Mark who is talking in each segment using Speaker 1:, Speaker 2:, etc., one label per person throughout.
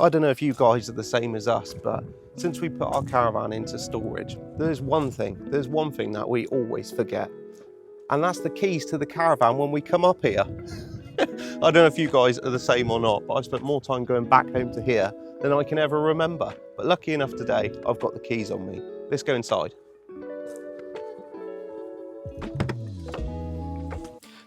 Speaker 1: I don't know if you guys are the same as us, but since we put our caravan into storage, there's one thing that we always forget, and that's the keys to the caravan when we come up here. I don't know if you guys are the same or not, but I spent more time going back home to here than I can ever remember. But lucky enough today, I've got the keys on me. Let's go inside.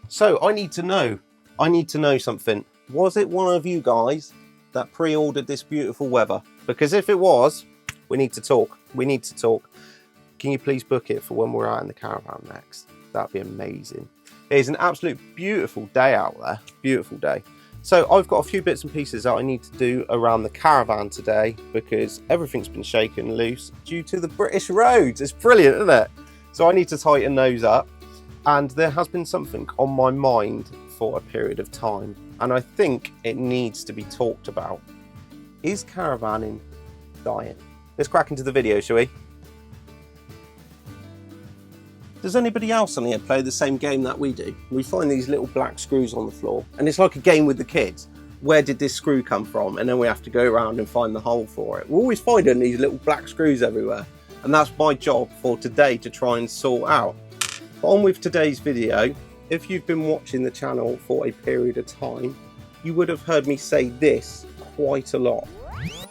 Speaker 1: So I need to know something. Was it one of you guys that pre-ordered this beautiful weather? Because if it was, we need to talk. Can you please book it for when we're out in the caravan next? That'd be amazing. It is an absolute beautiful day out there, beautiful day. So I've got a few bits and pieces that I need to do around the caravan today because everything's been shaken loose due to the British roads. It's brilliant, isn't it? So I need to tighten those up. And there has been something on my mind for a period of time, and I think it needs to be talked about. Is caravanning dying? Let's crack into the video, shall we? Does anybody else on here play the same game that we do? We find these little black screws on the floor, and it's like a game with the kids. Where did this screw come from? And then we have to go around and find the hole for it. We're always finding these little black screws everywhere, and that's my job for today to try and sort out. On with today's video. If you've been watching the channel for a period of time, you would have heard me say this quite a lot.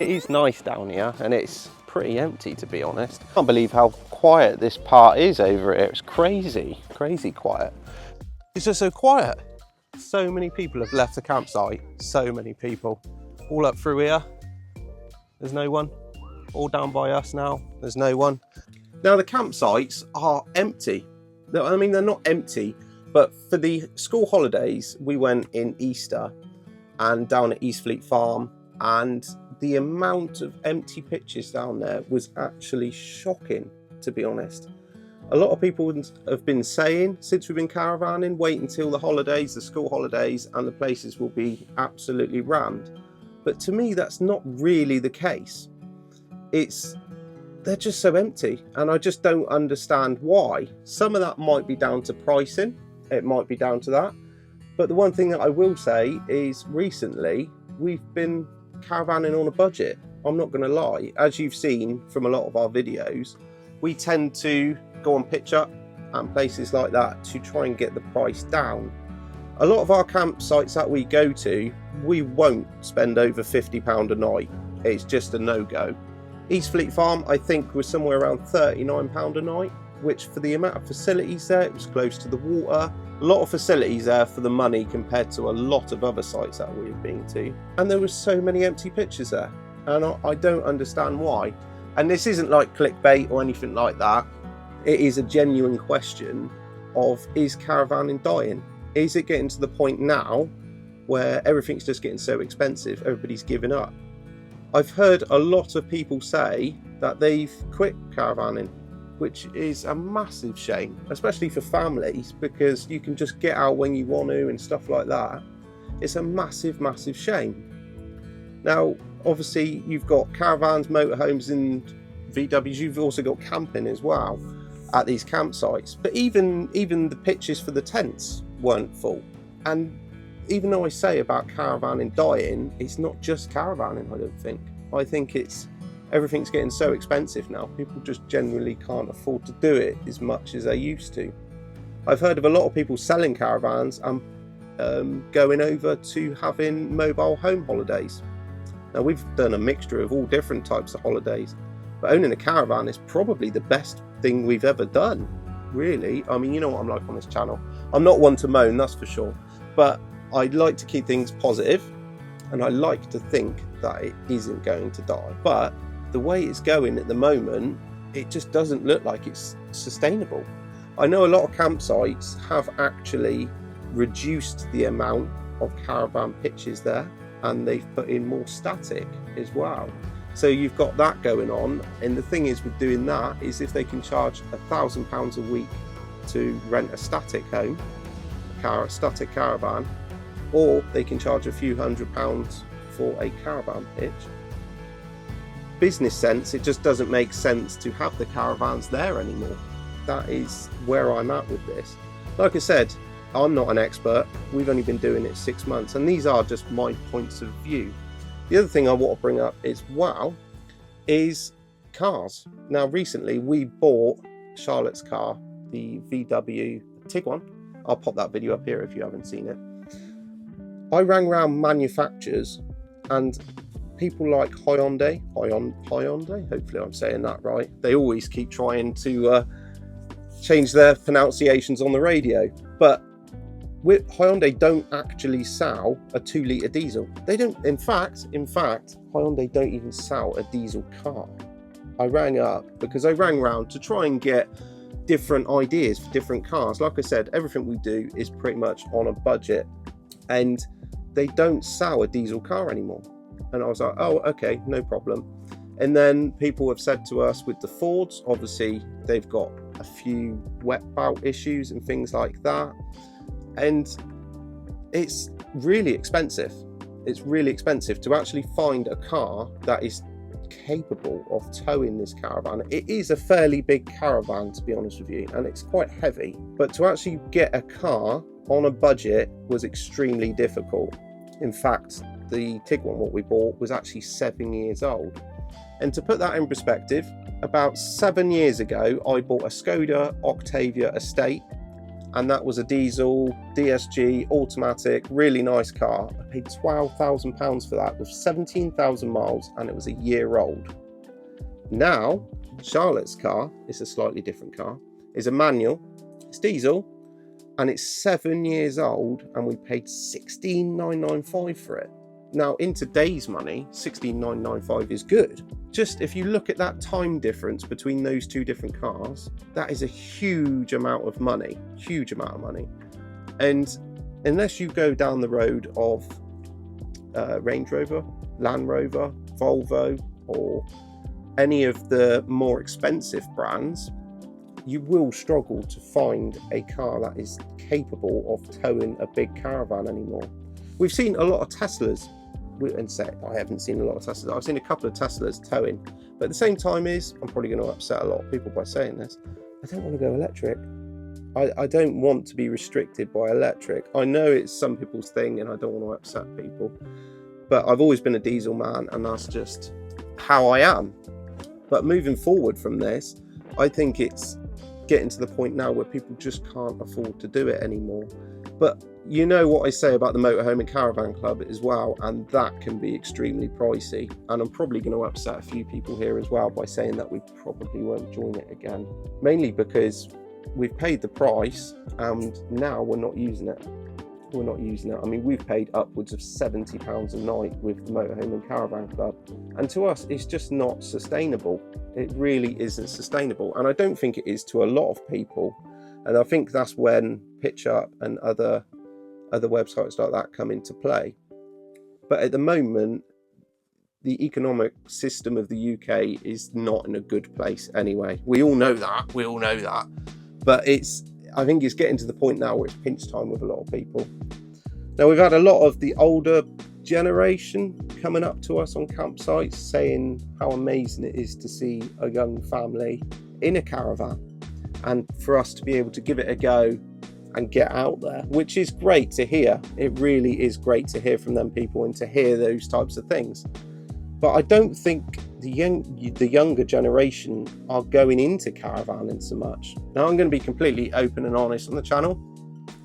Speaker 1: It is nice down here and it's pretty empty, to be honest. I can't believe how quiet this part is over here. It's crazy quiet. It's just so quiet. So many people have left the campsite, so many people. All up through here, there's no one. All down by us now, there's no one. Now the campsites are empty. I mean, they're not empty, but for the school holidays, we went in Easter and down at Eastfleet Farm, and the amount of empty pitches down there was actually shocking, to be honest. A lot of people have been saying, since we've been caravanning, wait until the holidays, the school holidays, and the places will be absolutely rammed. But to me, that's not really the case. They're just so empty, and I just don't understand why. Some of that might be down to pricing, it might be down to that, but the one thing that I will say is recently we've been caravanning on a budget. I'm not going to lie, as you've seen from a lot of our videos, we tend to go on Pitch Up and places like that to try and get the price down. A lot of our campsites that we go to, we won't spend over £50 a night. It's just a no-go. Eastfleet Farm, I think, was somewhere around £39 a night, which for the amount of facilities there, it was close to the water. A lot of facilities there for the money compared to a lot of other sites that we've been to. And there were so many empty pitches there, and I don't understand why. And this isn't like clickbait or anything like that. It is a genuine question of, is caravanning dying? Is it getting to the point now where everything's just getting so expensive, everybody's giving up? I've heard a lot of people say that they've quit caravanning, which is a massive shame, especially for families, because you can just get out when you want to and stuff like that. It's a massive shame. Now, obviously, you've got caravans, motorhomes and VWs. You've also got camping as well at these campsites. But even the pitches for the tents weren't full. And even though I say about caravanning dying, it's not just caravanning, I don't think. I think everything's getting so expensive now. People just generally can't afford to do it as much as they used to. I've heard of a lot of people selling caravans and going over to having mobile home holidays. Now, we've done a mixture of all different types of holidays, but owning a caravan is probably the best thing we've ever done, really. I mean, you know what I'm like on this channel. I'm not one to moan, that's for sure, but I like to keep things positive, and I like to think that it isn't going to die. But the way it's going at the moment, it just doesn't look like it's sustainable. I know a lot of campsites have actually reduced the amount of caravan pitches there, and they've put in more static as well. So you've got that going on, and the thing is with doing that is if they can charge £1,000 a week to rent a static home, a static caravan, or they can charge a few £100s for a caravan pitch. Business sense, it just doesn't make sense to have the caravans there anymore. That is where I'm at with this. Like I said, I'm not an expert. We've only been doing it 6 months, and these are just my points of view. The other thing I want to bring up as well is cars. Now, recently we bought Charlotte's car, the VW Tiguan. I'll pop that video up here if you haven't seen it. I rang around manufacturers and people like Hyundai, hopefully I'm saying that right. They always keep trying to change their pronunciations on the radio, but Hyundai don't actually sell a 2-litre diesel. They don't. In fact, Hyundai don't even sell a diesel car. I rang up because I rang around to try and get different ideas for different cars. Like I said, everything we do is pretty much on a budget, and they don't sell a diesel car anymore. And I was like, oh, okay, no problem. And then people have said to us with the Fords, obviously they've got a few wet belt issues and things like that. And it's really expensive. It's really expensive to actually find a car that is capable of towing this caravan. It is a fairly big caravan, to be honest with you, and it's quite heavy. But to actually get a car on a budget was extremely difficult. In fact, the Tiguan, what we bought, was actually 7 years old. And to put that in perspective, about 7 years ago, I bought a Skoda Octavia Estate, and that was a diesel, DSG, automatic, really nice car. I paid £12,000 for that with 17,000 miles, and it was a year old. Now, Charlotte's car is a slightly different car. It's a manual, it's diesel, and it's 7 years old, and we paid $16,995 for it. Now, in today's money, $16,995 is good. Just if you look at that time difference between those two different cars, that is a huge amount of money, And unless you go down the road of Range Rover, Land Rover, Volvo, or any of the more expensive brands, you will struggle to find a car that is capable of towing a big caravan anymore. We've seen a lot of Teslas, and say I haven't seen a lot of Teslas. I've seen a couple of Teslas towing, but at the same time I'm probably going to upset a lot of people by saying this. I don't want to go electric. I don't want to be restricted by electric. I know it's some people's thing, and I don't want to upset people, but I've always been a diesel man, and that's just how I am. But moving forward from this, I think it's getting to the point now where people just can't afford to do it anymore. But you know what I say about the motorhome and caravan club as well, and that can be extremely pricey. And I'm probably going to upset a few people here as well by saying that we probably won't join it again, mainly because we've paid the price and now we're not using it. I mean, we've paid upwards of £70 a night with the motorhome and caravan club, and to us it's just not sustainable. It really isn't sustainable, and I don't think it is to a lot of people. And I think that's when PitchUp and other websites like that come into play. But at the moment, the economic system of the UK is not in a good place anyway. We all know that. But I think it's getting to the point now where it's pinch time with a lot of people. Now, we've had a lot of the older generation coming up to us on campsites saying how amazing it is to see a young family in a caravan, and for us to be able to give it a go and get out there, which is great to hear. It really is great to hear from them people and to hear those types of things. But I don't think the younger generation are going into caravanning so much. Now, I'm going to be completely open and honest on the channel.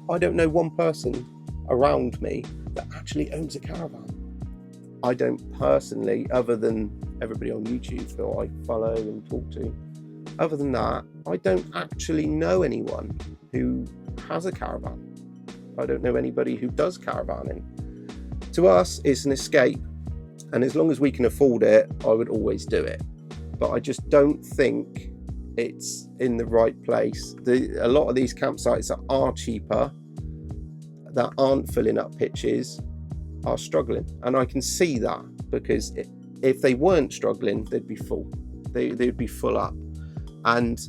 Speaker 1: I don't know one person around me that actually owns a caravan. I don't personally, other than everybody on YouTube who I follow and talk to. Other than that, I don't actually know anyone who has a caravan. I don't know anybody who does caravanning. To us, it's an escape, and as long as we can afford it, I would always do it. But I just don't think it's in the right place. A lot of these campsites that are cheaper, that aren't filling up pitches, are struggling, and I can see that, because if they weren't struggling, they'd be full. They'd be full up. And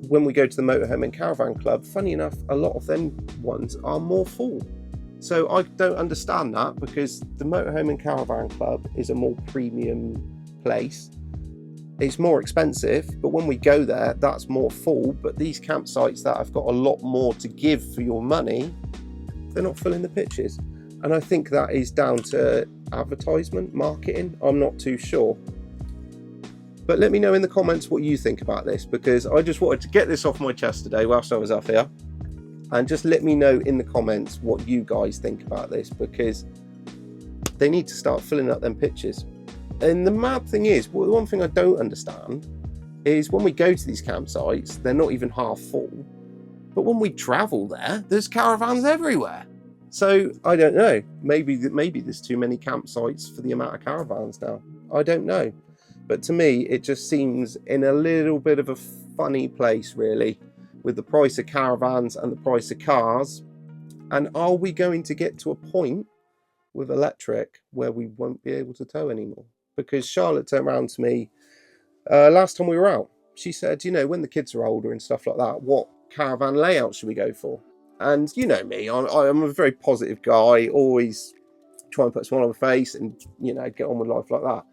Speaker 1: when we go to the motorhome and caravan club, funny enough, a lot of them ones are more full. So I don't understand that, because the motorhome and caravan club is a more premium place. It's more expensive, but when we go there, that's more full. But these campsites that have got a lot more to give for your money, they're not filling the pitches. And I think that is down to advertisement, marketing, I'm not too sure. But let me know in the comments what you think about this, because I just wanted to get this off my chest today whilst I was up here. And just let me know in the comments what you guys think about this, because they need to start filling up them pictures. And the mad thing is, well, the one thing I don't understand is when we go to these campsites, they're not even half full. But when we travel there, there's caravans everywhere. So I don't know, maybe there's too many campsites for the amount of caravans now. I don't know. But to me, it just seems in a little bit of a funny place, really, with the price of caravans and the price of cars. And are we going to get to a point with electric where we won't be able to tow anymore? Because Charlotte turned around to me last time we were out. She said, you know, when the kids are older and stuff like that, what caravan layout should we go for? And you know me, I'm a very positive guy, always try and put a smile on my face and, you know, get on with life like that.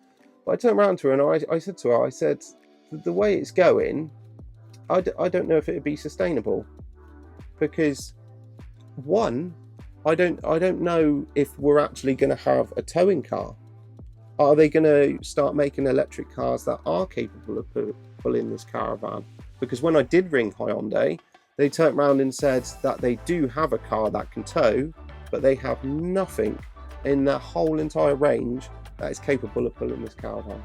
Speaker 1: But I turned around to her and I said to her, I said, the way it's going, I don't know if it would be sustainable. Because one, I don't know if we're actually going to have a towing car. Are they going to start making electric cars that are capable of pulling this caravan? Because when I did ring Hyundai, they turned around and said that they do have a car that can tow, but they have nothing in their whole entire range that is capable of pulling this caravan.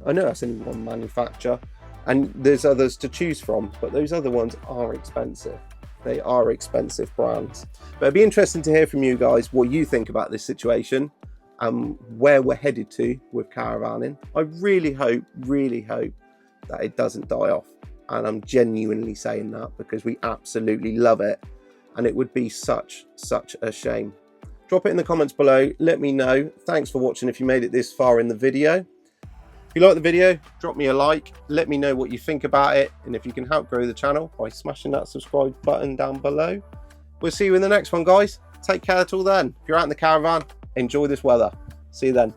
Speaker 1: I know that's only one manufacturer, and there's others to choose from, but those other ones are expensive. They are expensive brands. But it'd be interesting to hear from you guys what you think about this situation and where we're headed to with caravanning. I really hope that it doesn't die off. And I'm genuinely saying that because we absolutely love it. And it would be such a shame. Drop it in the comments below. Let me know. Thanks for watching if you made it this far in the video. If you like the video, drop me a like. Let me know what you think about it. And if you can help grow the channel by smashing that subscribe button down below. We'll see you in the next one, guys. Take care till then. If you're out in the caravan, enjoy this weather. See you then.